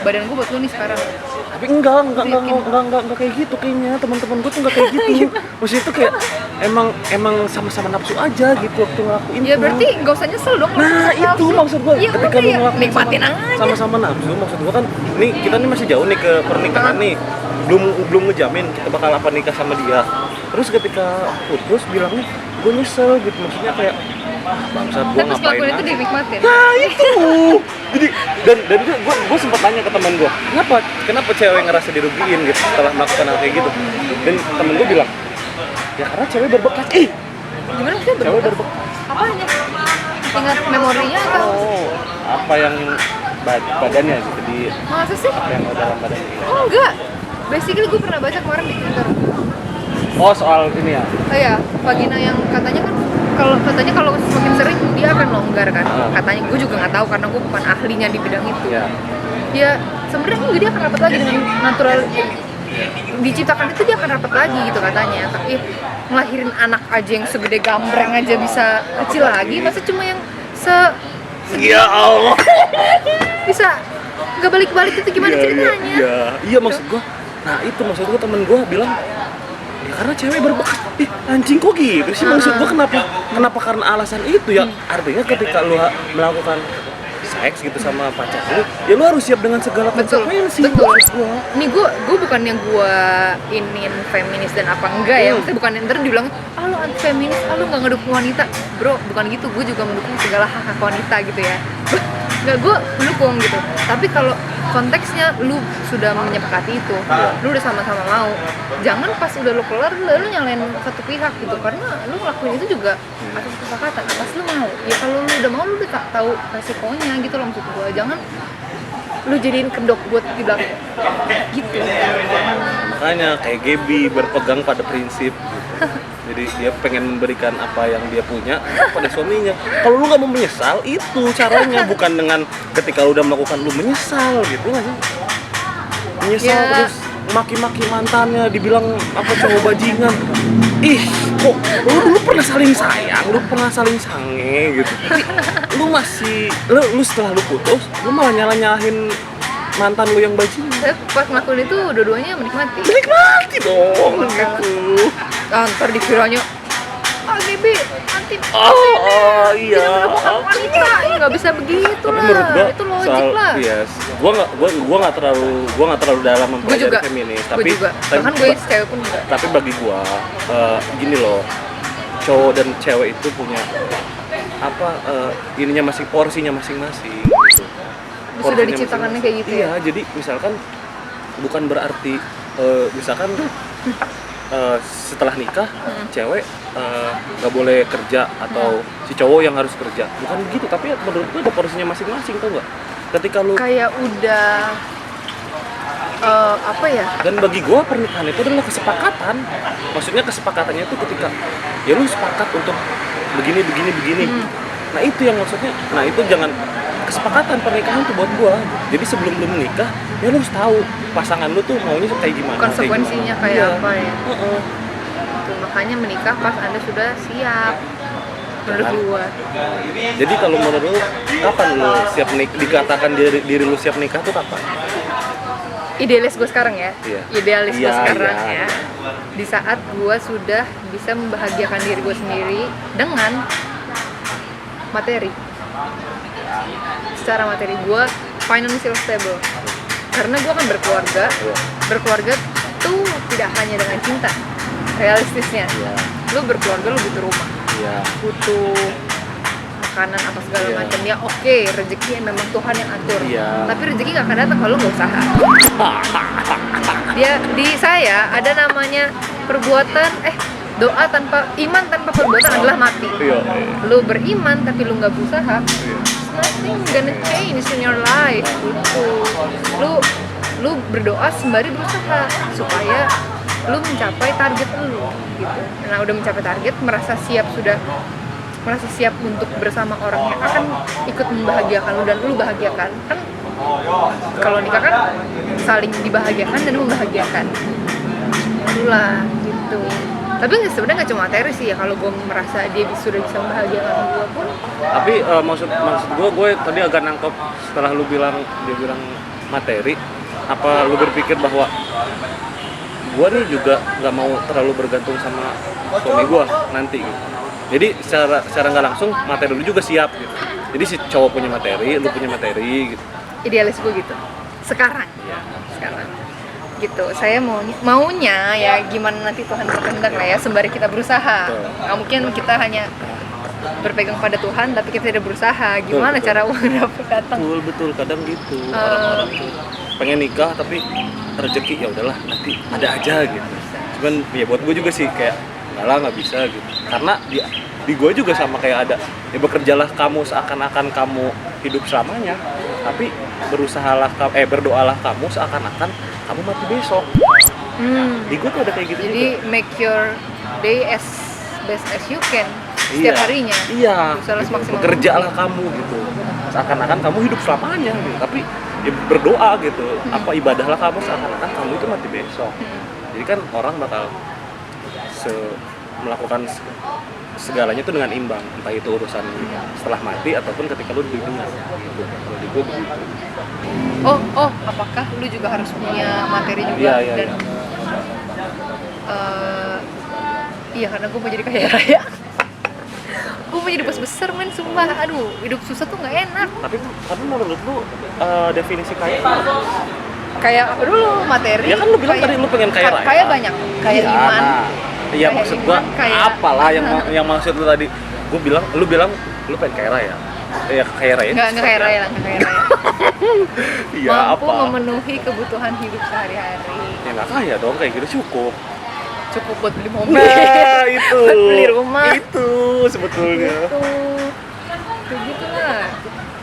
Speaker 2: badan gue buat lu nih sekarang.
Speaker 1: Tapi enggak kayak gitu kayaknya. Teman-teman gue tuh enggak kayak gitu. Maksudnya itu kayak emang sama-sama nafsu aja gitu waktu ngelakuin.
Speaker 2: Ya berarti nggak usah nyesel dong.
Speaker 1: Nah itu maksud gue.
Speaker 2: Ya,
Speaker 1: ketika lu ngelakuin
Speaker 2: nikmatin aja.
Speaker 1: sama-sama nafsu, maksud gue kan nih kita nih masih jauh nih ke pernikahan nih. Belum ngejamin kita bakal apa nikah sama dia. Terus ketika putus bilangnya gue nyesel gitu, maksudnya kayak bangsat gue
Speaker 2: terus
Speaker 1: ngapain
Speaker 2: ngelakuin itu
Speaker 1: aja.
Speaker 2: dinikmatin.
Speaker 1: Nah itu. Jadi dan gue sempat tanya ke teman gue, kenapa cewek ngerasa dirugiin gitu setelah melakukan hal kayak gitu. Dan temen gue bilang, ya karena cewek berbekas.
Speaker 2: Gimana sih
Speaker 1: Cewek berbekas.
Speaker 2: apanya? Ingat memorinya atau?
Speaker 1: Oh, apa yang badannya gitu di
Speaker 2: Masa sih?
Speaker 1: apa yang dalam badannya.
Speaker 2: Oh enggak. Basically gue pernah baca kemarin di Twitter.
Speaker 1: Oh soal ini ya.
Speaker 2: Oh ya, vagina yang katanya kalau semakin sering dia akan longgar kan. Katanya gue juga nggak tahu karena gue bukan ahlinya di bidang itu.
Speaker 1: Ya.
Speaker 2: Ya sebenarnya enggak, dia akan rapat lagi dengan natural. Diciptakan itu dia akan rapat lagi gitu katanya. Tapi ngelahirin anak aja yang segede gambreng aja bisa kecil lagi, masa cuma yang
Speaker 1: Ya Allah.
Speaker 2: bisa nggak balik-balik itu gimana ceritanya?
Speaker 1: Iya maksud gue. Nah itu maksud gue, temen gue bilang ya karena cewek berbekas. Anjing kok gitu sih, maksud gue kenapa karena alasan itu ya. Artinya ketika lu melakukan seks gitu sama pacar lu, ya lu harus siap dengan segala konsekuensi.
Speaker 2: Betul. Nih gue bukan yang gue inin feminis dan apa enggak ya. Maksudnya bukan yang ntar dibilang lu anti feminis, lu nggak ngedukung wanita. Bro, bukan gitu. Gue juga mendukung segala hak wanita gitu ya. Nggak, gue mendukung gitu. Tapi kalau konteksnya lu sudah menyepakati itu, lu udah sama-sama mau, jangan pas udah lu kelar lu nyalain satu pihak gitu, karena lu ngelakuin itu juga atas kesepakatan, atas lu mau. Ya kalau lu udah mau, lu udah tahu resikonya gitu loh, maksud gue. Jangan lu jadiin kedok buat di belakang gitu.
Speaker 1: Makanya kayak Gaby berpegang pada prinsip gitu. Jadi dia pengen memberikan apa yang dia punya pada suaminya. Kalau lu nggak mau menyesal, itu caranya. Bukan dengan ketika lu udah melakukan lu menyesal gitu nggak sih? Menyesal
Speaker 2: Ya.
Speaker 1: terus maki-maki mantannya, dibilang apa cowok bajingan. Ih, kok lu dulu pernah saling sayang, lu pernah saling sange gitu. Tapi lu setelah lu putus, lu malah nyalahin mantan lu yang bajingan.
Speaker 2: Saya pas ngelakuin itu dua-duanya menikmati.
Speaker 1: Menikmati dong gitu.
Speaker 2: Ntar dikiranya Gaby anti
Speaker 1: Iya.
Speaker 2: wanita, ya nggak bisa begitu
Speaker 1: Tapi
Speaker 2: lah.
Speaker 1: menurut gua
Speaker 2: Itu logik lah.
Speaker 1: Yes. Gua nggak terlalu dalam
Speaker 2: Gue
Speaker 1: mempelajari
Speaker 2: juga,
Speaker 1: feminis,
Speaker 2: gue juga. Bahkan gue cewek pun enggak.
Speaker 1: tapi bagi gua gini loh, cowok dan cewek itu punya apa ininya porsinya masing-masing gitu.
Speaker 2: Sudah
Speaker 1: Porsinya
Speaker 2: diciptakannya kayak gitu
Speaker 1: Iya,
Speaker 2: ya.
Speaker 1: jadi misalkan bukan berarti misalkan setelah nikah cewek nggak boleh kerja atau si cowok yang harus kerja, bukan begitu. Tapi menurut gue ada porsinya masing-masing, tau nggak? Ketika lu
Speaker 2: Kayak udah apa ya?
Speaker 1: dan bagi gue pernikahan itu adalah kesepakatan. Maksudnya kesepakatannya itu ketika ya lu sepakat untuk begini. Nah itu yang maksudnya. Nah itu jangan kesepakatan pernikahan tuh buat gue. Jadi sebelum lu menikah ya lu harus tahu pasangan lu tuh maunya kayak gimana.
Speaker 2: Konsekuensinya kayak
Speaker 1: Iya.
Speaker 2: apa ya? Tuh, makanya menikah pas Anda sudah siap. Menurut gua.
Speaker 1: Jadi kalau menurut lu kapan lu siap nikah? Dikatakan diri lu siap nikah tuh kapan?
Speaker 2: Idealis gue sekarang ya.
Speaker 1: Iya.
Speaker 2: Idealis gue
Speaker 1: Iya,
Speaker 2: sekarang
Speaker 1: iya.
Speaker 2: ya. Di saat gue sudah bisa membahagiakan diri gue sendiri dengan materi. Secara materi gue financial stable. Karena gue kan berkeluarga. Berkeluarga tuh tidak hanya dengan cinta. Realistisnya.
Speaker 1: Iya.
Speaker 2: Lu berkeluarga, lu butuh rumah.
Speaker 1: Iya.
Speaker 2: Butuh makanan apa segala
Speaker 1: Iya.
Speaker 2: macam ya. Oke, rezeki memang Tuhan yang atur.
Speaker 1: Iya.
Speaker 2: Tapi rezeki gak akan datang kalau nggak usaha. Dia di saya ada namanya perbuatan doa tanpa iman tanpa perbuatan adalah mati.
Speaker 1: Iya.
Speaker 2: Lu beriman tapi lu nggak berusaha, nothing gonna change in your life. Gitu. Lu berdoa sembari berusaha supaya lu mencapai target lu gitu. Nah, udah mencapai target, merasa siap untuk bersama orang yang akan ikut membahagiakan lu dan lu bahagiakan. Kan Kalau nikah kan saling dibahagiakan dan membahagiakan. Itulah gitu. Tapi sebenarnya nggak cuma materi sih ya, kalau gue merasa dia sudah bisa membahagiakan gue pun.
Speaker 1: Tapi maksud gue tadi agak nangkep setelah dia bilang materi, apa lu berpikir bahwa gue nih juga nggak mau terlalu bergantung sama suami gue nanti gitu. Jadi secara nggak langsung materi lu juga siap gitu. Jadi si cowok punya materi, lu punya materi gitu.
Speaker 2: Idealis gue gitu. Sekarang gitu. Saya maunya ya gimana nanti Tuhan berkehendak lah ya, sembari kita berusaha. Nggak mungkin kita hanya berpegang pada Tuhan tapi kita tidak berusaha. Gimana
Speaker 1: betul.
Speaker 2: Cara uang dapat datang?
Speaker 1: Betul kadang gitu. Orang-orang tuh pengen nikah tapi rezeki ya udahlah nanti ada aja gitu. Cuman ya buat gue juga sih kayak nggak bisa gitu. Karena di gue juga sama kayak ada ya, bekerjalah kamu seakan-akan kamu hidup selamanya, tapi berdoalah kamu seakan-akan kamu mati besok. Di gue tuh ada kayak gitu.
Speaker 2: Jadi
Speaker 1: juga.
Speaker 2: make your day as best as you can setiap harinya.
Speaker 1: Iya.
Speaker 2: Semaksimal
Speaker 1: Bekerjalah kamu gitu. Seakan-akan kamu hidup selamanya gitu. Tapi ya berdoa gitu. Apa ibadahlah kamu seakan-akan kamu itu mati besok. Jadi kan orang bakal melakukan segalanya itu dengan imbang, entah itu urusan setelah mati ataupun ketika lu di dunia gitu. Jadi gue begitu.
Speaker 2: Apakah lu juga harus punya materi juga?
Speaker 1: Iya.
Speaker 2: Iya, karena gue mau jadi kaya raya. Gue mau jadi bos besar, men, sumpah. Aduh, hidup susah tuh nggak enak.
Speaker 1: Tapi menurut lu definisi kaya
Speaker 2: Kayak apa dulu materi?
Speaker 1: Ya kan lu bilang tadi lu pengen kaya raya.
Speaker 2: Kaya banyak, kaya iman.
Speaker 1: Iya, maksud gua apalah yang maksud lu tadi. Lu bilang lu pengen kaya raya. Ya kaya raya.
Speaker 2: Enggak kaya raya lah, kaya raya.
Speaker 1: Iya,
Speaker 2: mampu memenuhi kebutuhan hidup sehari-hari.
Speaker 1: Ya nggak kaya dong, kayak gitu cukup
Speaker 2: buat beli mobil.
Speaker 1: Nah, itu.
Speaker 2: Buat beli rumah.
Speaker 1: Itu sebetulnya.
Speaker 2: Kayak gitu lah.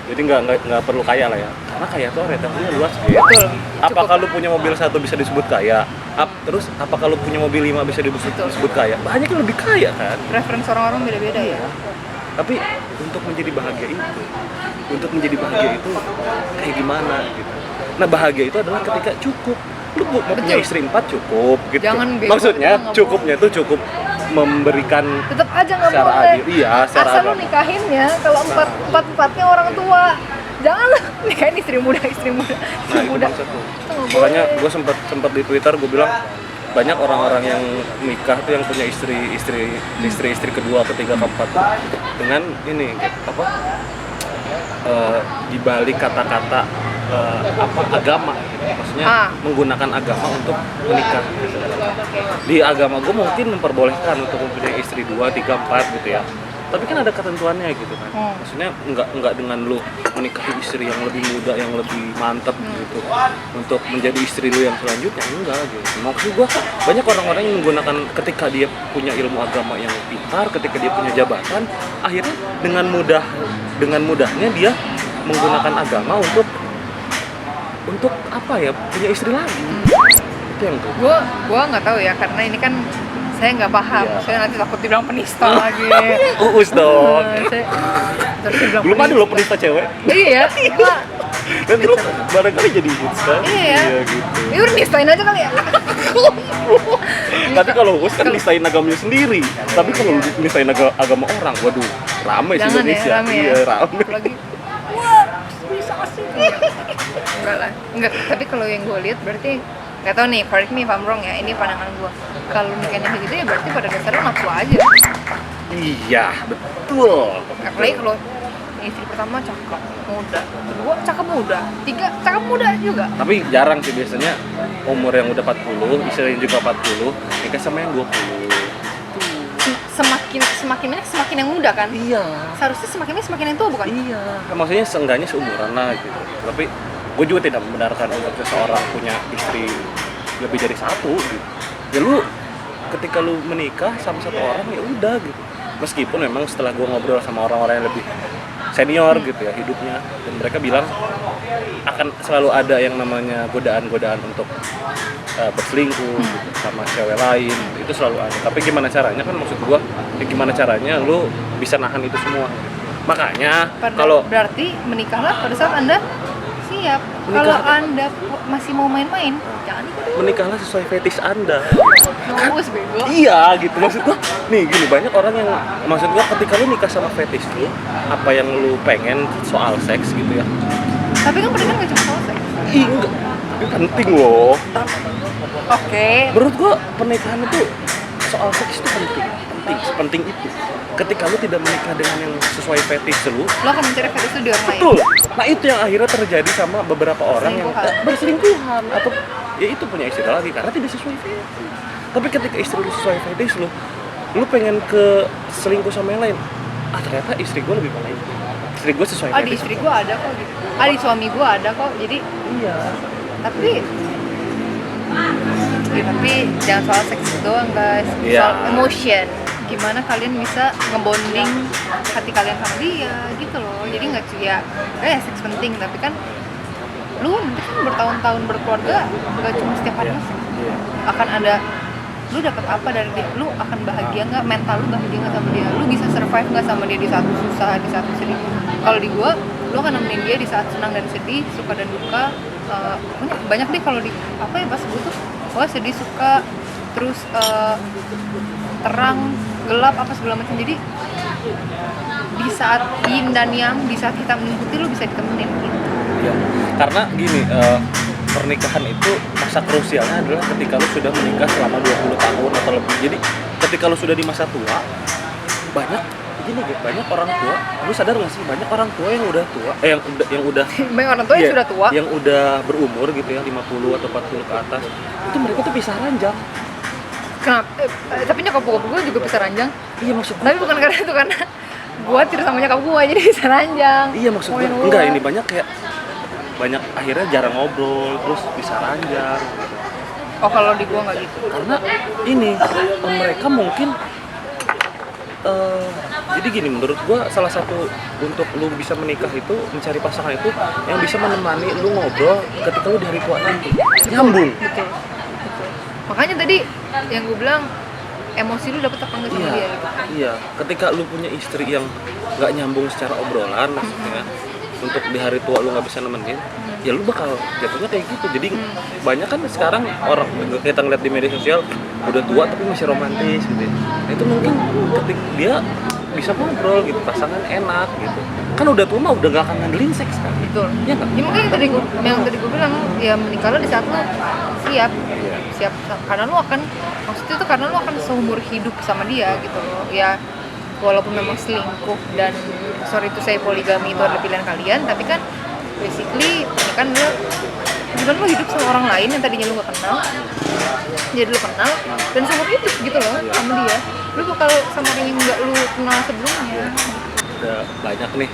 Speaker 1: Jadi nggak perlu kaya lah ya. Karena kaya tuh rentangnya luas gitu.
Speaker 2: Betul.
Speaker 1: Apakah lu punya mobil 1 bisa disebut kaya? Terus apakah lu punya mobil 5 bisa disebut kaya? Banyak yang lebih kaya kan?
Speaker 2: Preferensi orang-orang beda-beda ya.
Speaker 1: Tapi untuk menjadi bahagia itu kayak gimana gitu. Nah, bahagia itu adalah ketika cukup. Lu mau punya istri 4 cukup gitu.
Speaker 2: Jangan bego,
Speaker 1: maksudnya cukupnya itu cukup memberikan
Speaker 2: tetap aja nggak
Speaker 1: secara
Speaker 2: boleh.
Speaker 1: adil. Iya, secara
Speaker 2: asal lu nikahin ya kalau empatnya orang tua. Jangan lu nikahin istri muda.
Speaker 1: Nah, itu maksudku. Makanya gue sempat di Twitter gue bilang banyak orang-orang yang nikah tuh yang punya istri kedua, ketiga, keempat dengan ini apa dibalik kata-kata agama gitu. Maksudnya menggunakan agama untuk menikah gitu. Di agama gue mungkin memperbolehkan untuk mempunyai istri 2, 3, 4 gitu ya. Tapi kan ada ketentuannya gitu kan. Maksudnya enggak dengan lu menikahi istri yang lebih muda, yang lebih mantep gitu untuk menjadi istri lu yang selanjutnya, enggak gitu. Maksud gua banyak orang-orang yang menggunakan ketika dia punya ilmu agama yang pintar, ketika dia punya jabatan, akhirnya dengan mudahnya dia menggunakan agama untuk apa ya, punya istri lagi. Itu yang tuh.
Speaker 2: Gua nggak tahu ya, karena ini kan saya nggak paham, saya nanti takut dibilang penista lagi.
Speaker 1: Uus dong. Belum ada lo penista cewek.
Speaker 2: Iya.
Speaker 1: Nanti lo barangkali jadi hits kan?
Speaker 2: Iya
Speaker 1: gitu.
Speaker 2: Ya udah nistain aja kali ya.
Speaker 1: Tapi kalau Uus kan nistain agamanya sendiri. Tapi kalau nistain agama orang, waduh, rame sih Indonesia.
Speaker 2: Ya, rame
Speaker 1: iya,
Speaker 2: ya.
Speaker 1: rame.
Speaker 2: Lagi, wah, bisa sih. Enggak lah. Enggak. Tapi kalau yang gue lihat berarti nggak tahu nih, correct me if I'm wrong ya, ini pandangan gue. Kalau nikahnya gitu ya berarti pada dasarnya nafsu aja.
Speaker 1: Iya, betul.
Speaker 2: Apalagi kalau istri pertama cakep muda, kedua cakep muda, tiga cakep muda juga.
Speaker 1: Tapi jarang sih biasanya umur yang udah 40, istri yang juga 40, nikah sama yang 20.
Speaker 2: Semakin yang muda kan?
Speaker 1: Iya.
Speaker 2: Seharusnya semakin yang tua bukan?
Speaker 1: Iya. Maksudnya seenggaknya seumuran lah gitu. Tapi gue juga tidak membenarkan untuk seseorang punya istri lebih dari satu gitu. Ya lu ketika lu menikah sama satu orang ya udah gitu. Meskipun memang setelah gue ngobrol sama orang-orang yang lebih senior gitu ya hidupnya, dan mereka bilang akan selalu ada yang namanya godaan-godaan untuk berselingkuh gitu, sama cewek lain, itu selalu ada. Tapi gimana caranya kan, maksud gue ya gimana caranya lu bisa nahan itu semua. Makanya kalau
Speaker 2: berarti menikahlah pada saat Anda siap.
Speaker 1: Menikah.
Speaker 2: Kalau Anda masih mau main-main, jangan ikut dulu.
Speaker 1: Menikahlah sesuai fetish Anda.
Speaker 2: Nunggu bego.
Speaker 1: Iya gitu, maksud gua nih gini, banyak orang yang, maksud gua ketika lu nikah sama fetish lu, apa yang lu pengen soal seks gitu ya,
Speaker 2: Tapi kan pernikahan nggak cuma soal seks.
Speaker 1: ih enggak, tapi penting loh.
Speaker 2: Oke.
Speaker 1: Menurut gua pernikahan itu soal seks itu penting, sepenting itu. Ketika lu tidak menikah dengan yang sesuai fetish lu,
Speaker 2: Lo akan mencari fetish itu di orang lain.
Speaker 1: betul. Nah itu yang akhirnya terjadi sama beberapa orang yang berselingkuhan atau ya itu punya istri lagi karena tidak sesuai fetish. Tapi ketika istri lu sesuai fetish lu pengen ke selingkuh sama yang lain. Ah ternyata istri gue lebih baik. Istri gue sesuai
Speaker 2: Di
Speaker 1: fetish.
Speaker 2: istri gue ada kok gitu. Di suami gue ada kok. Jadi
Speaker 1: Iya.
Speaker 2: tapi tapi jangan soal seks doang guys,
Speaker 1: Iya.
Speaker 2: soal emotion. Gimana kalian bisa ngebonding hati kalian sama dia gitu loh. Jadi nggak ya seks penting, tapi kan lu nanti kan bertahun-tahun berkeluarga nggak cuma setiap hari seks.
Speaker 1: Iya.
Speaker 2: Akan ada lu dapat apa dari dia, lu akan bahagia nggak, mental lu bahagia nggak sama dia, lu bisa survive nggak sama dia di saat susah, di saat sedih. Kalau di gua, lu akan nemenin dia di saat senang dan sedih, suka dan duka. Banyak deh kalau di apa ya, pas gua tuh sedih, suka, terus terang, gelap, apa segala macam. Jadi di saat yin dan yang, di saat hitam dan putih, lu bisa ditemenin gitu.
Speaker 1: Iya. Karena gini, pernikahan itu masa krusialnya adalah ketika lu sudah menikah selama 20 tahun atau lebih. Jadi ketika lu sudah di masa tua, banyak orang tua, lu sadar nggak sih, banyak orang tua yang udah tua, yang udah
Speaker 2: Banyak orang tua yang
Speaker 1: iya,
Speaker 2: sudah tua.
Speaker 1: yang udah berumur gitu ya, 50 atau 40 ke atas, itu mereka tuh pisah ranjang.
Speaker 2: Kenapa? Tapi nyokap bokap gue juga bisa ranjang.
Speaker 1: Iya maksud gue.
Speaker 2: Tapi bukan karena itu, karena gue tidur sama nyokap gue jadi bisa ranjang.
Speaker 1: Iya maksud gue. Enggak, ini banyak akhirnya jarang ngobrol, terus bisa ranjang.
Speaker 2: Oh kalau di gue nggak gitu.
Speaker 1: Karena ini mereka mungkin jadi gini, menurut gua salah satu untuk lu bisa menikah itu, mencari pasangan itu yang bisa menemani lu ngobrol ketika lu di hari tua nanti, nyambung.
Speaker 2: Betul. Makanya tadi yang gue bilang, emosi lu dapet apa enggak sama dia gitu.
Speaker 1: Iya, ketika lu punya istri yang nggak nyambung secara obrolan maksudnya, untuk di hari tua lu nggak bisa nemenin, ya lu bakal jatuhnya kayak gitu. Jadi banyak kan sekarang orang kita ngeliat di media sosial udah tua tapi masih romantis gitu ya. Nah, itu mungkin ketika dia bisa ngobrol gitu, pasangan enak gitu. Kan udah tua mah udah gak akan ngandelin seks kan.
Speaker 2: Betul.
Speaker 1: Iya nggak?
Speaker 2: Ya makanya yang tadi gue bilang, ya menikah lo di saat lo siap.
Speaker 1: Iya.
Speaker 2: Siap karena lo akan, maksudnya itu karena lo akan seumur hidup sama dia gitu loh. Ya walaupun memang selingkuh dan sorry itu saya poligami itu adalah pilihan kalian, tapi kan basically ini kan lo hidup sama orang lain yang tadinya lo gak kenal, jadi lo kenal dan seumur hidup gitu loh sama dia. Lo bakal sama orang yang gak lo kenal sebelumnya.
Speaker 1: Udah banyak nih.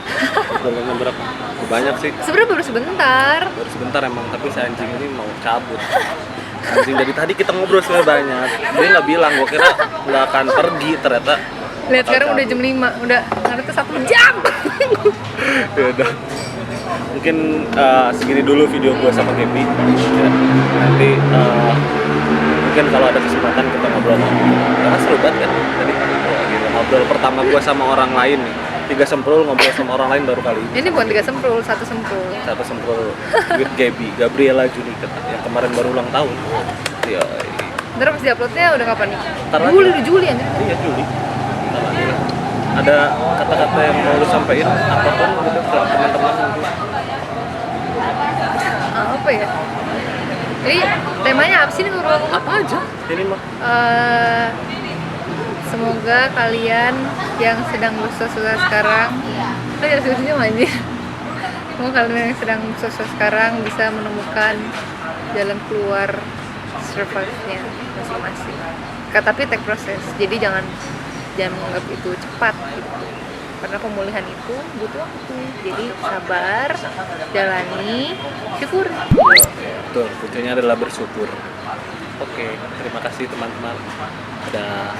Speaker 1: Udah berapa? Banyak sih.
Speaker 2: Sebenarnya baru sebentar.
Speaker 1: Baru sebentar emang, tapi si anjing ini mau cabut. Anjing dari tadi kita ngobrol sebenarnya banyak. Dia nggak bilang, gua kira nggak akan pergi, ternyata.
Speaker 2: Lihat sekarang udah jam 5, udah ngerti 1 jam.
Speaker 1: Ya udah. Mungkin segini dulu video gua sama Gaby. Ya, nanti mungkin kalau ada kesempatan kita ngobrol. Karena seru banget kan tadi. Gitu. Ngobrol pertama gua sama orang lain nih. 3 semprul ngobrol sama orang lain baru kali ini.
Speaker 2: Ini bukan 3 semprul, 1 semprul.
Speaker 1: 1 semprul with Gaby, Gabriela Junika yang kemarin baru ulang tahun. Iya.
Speaker 2: Ntar pas di-uploadnya udah kapan nih?
Speaker 1: Ntar lagi.
Speaker 2: Juli anjir.
Speaker 1: Iya Juli. Ntar lagi lah. Ada kata-kata yang mau lu sampein apapun gitu ke teman-teman?
Speaker 2: Apa ya? Jadi temanya apa sih nih menurut aku?
Speaker 1: Apa aja? Ini mah.
Speaker 2: Semoga kalian yang sedang susah-susah sekarang, kan ya susahnya anjir. Semoga kalian yang sedang susah sekarang bisa menemukan jalan keluar survive-nya masing-masing. Tapi take proses. Jadi jangan menganggap itu cepat gitu. Karena pemulihan itu butuh waktu. Jadi sabar, jalani, syukur.
Speaker 1: Betul, kuncinya adalah bersyukur. Oke, terima kasih teman-teman. Dadah.